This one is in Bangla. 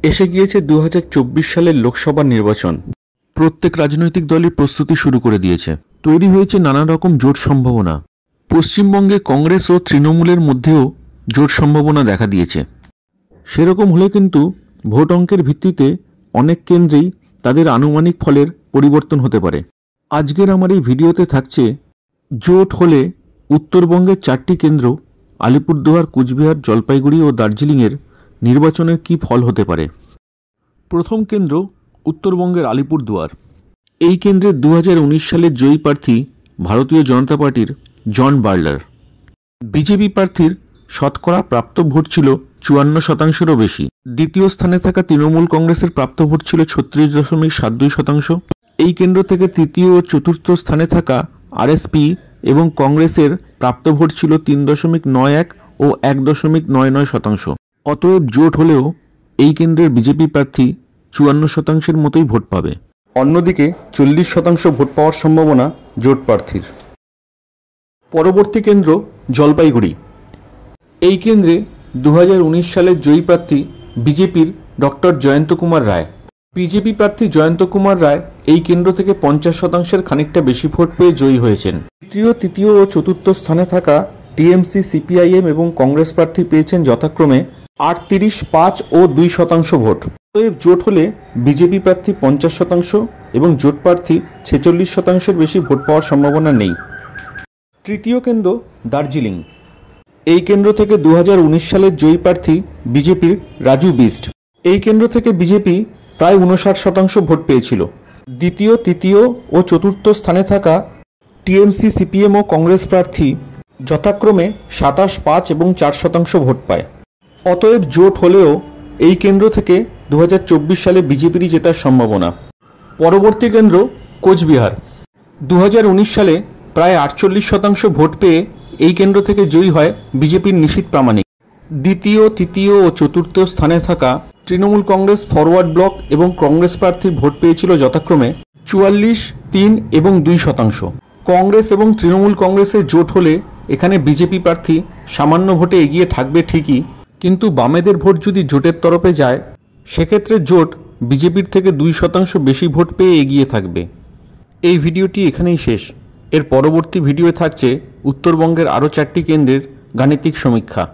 এসে গিয়েছে 2024 সালের লোকসভা নির্বাচন। প্রত্যেক রাজনৈতিক দলই প্রস্তুতি শুরু করে দিয়েছে। তৈরি হয়েছে নানা রকম জোট সম্ভাবনা। পশ্চিমবঙ্গে কংগ্রেস ও তৃণমূলের মধ্যেও জোট সম্ভাবনা দেখা দিয়েছে। সেরকম হলে কিন্তু ভোট অঙ্কের ভিত্তিতে অনেক কেন্দ্রেই তাদের আনুমানিক ফলের পরিবর্তন হতে পারে। আজকের আমার এই ভিডিওতে থাকছে জোট হলে উত্তরবঙ্গের 4টি কেন্দ্র আলিপুরদুয়ার, কুচবিহার, জলপাইগুড়ি ও দার্জিলিংয়ের নির্বাচনের কী ফল হতে পারে। প্রথম কেন্দ্র উত্তরবঙ্গের আলিপুরদুয়ার। এই কেন্দ্রে 2019 সালের জয়ী প্রার্থী ভারতীয় জনতা পার্টির জন বার্লার। বিজেপি প্রার্থীর শতকরা প্রাপ্ত ভোট ছিল 54%-রও বেশি। দ্বিতীয় স্থানে থাকা তৃণমূল কংগ্রেসের প্রাপ্ত ভোট ছিল 36.72%। এই কেন্দ্র থেকে তৃতীয় ও চতুর্থ স্থানে থাকা আরএসপি এবং কংগ্রেসের প্রাপ্ত ভোট ছিল 3.91 ও 1.99%। অতএব জোট হলেও এই কেন্দ্রের বিজেপি প্রার্থী 54%-এর মতোই ভোট পাবে। অন্যদিকে 40% ভোট পাওয়ার সম্ভাবনা জোট প্রার্থীর। পরবর্তী কেন্দ্র জলপাইগুড়ি। এই কেন্দ্রে 2019 সালের জয়ী প্রার্থী বিজেপির ডক্টর জয়ন্ত কুমার রায়। বিজেপি প্রার্থী জয়ন্ত কুমার রায় এই কেন্দ্র থেকে 50%-এর খানিকটা বেশি ভোট পেয়ে জয়ী হয়েছেন। তৃতীয় ও চতুর্থ স্থানে থাকা টিএমসি, সিপিআইএম এবং কংগ্রেস প্রার্থী পেয়েছেন যথাক্রমে 38, 5 ও 2% ভোট। অতএব জোট হলে বিজেপি প্রার্থী 50% এবং জোট প্রার্থী 46%-এর বেশি ভোট পাওয়ার সম্ভাবনা নেই। তৃতীয় কেন্দ্র দার্জিলিং। এই কেন্দ্র থেকে 2019 সালের জয়ী প্রার্থী বিজেপির রাজু বিস্ট। এই কেন্দ্র থেকে বিজেপি প্রায় 59% ভোট পেয়েছিল। দ্বিতীয়, তৃতীয় ও চতুর্থ স্থানে থাকা টিএমসি, সিপিএম ও কংগ্রেস প্রার্থী যথাক্রমে 27, 5 এবং 4% ভোট পায়। অতএব জোট হলেও এই কেন্দ্র থেকে 2024 সালে বিজেপিরই জেতার সম্ভাবনা। পরবর্তী কেন্দ্র কোচবিহার। 2019 সালে প্রায় 48% ভোট পেয়ে এই কেন্দ্র থেকে জয়ী হয় বিজেপির নিশীথ প্রামাণিক। দ্বিতীয়, তৃতীয় ও চতুর্থ স্থানে থাকা তৃণমূল কংগ্রেস, ফরওয়ার্ড ব্লক এবং কংগ্রেস প্রার্থী ভোট পেয়েছিল যথাক্রমে 44, 3 এবং 2%। কংগ্রেস এবং তৃণমূল কংগ্রেসের জোট হলে এখানে বিজেপি প্রার্থী সামান্য ভোটে এগিয়ে থাকবে ঠিকই, কিন্তু বামেদের ভোট যদি জোটের তরফে যায় সেক্ষেত্রে জোট বিজেপির থেকে 2% বেশি ভোট পেয়ে এগিয়ে থাকবে। এই ভিডিওটি এখানেই শেষ। এর পরবর্তী ভিডিওয়ে থাকছে উত্তরবঙ্গের আরও 4টি কেন্দ্রের গাণিতিক সমীক্ষা।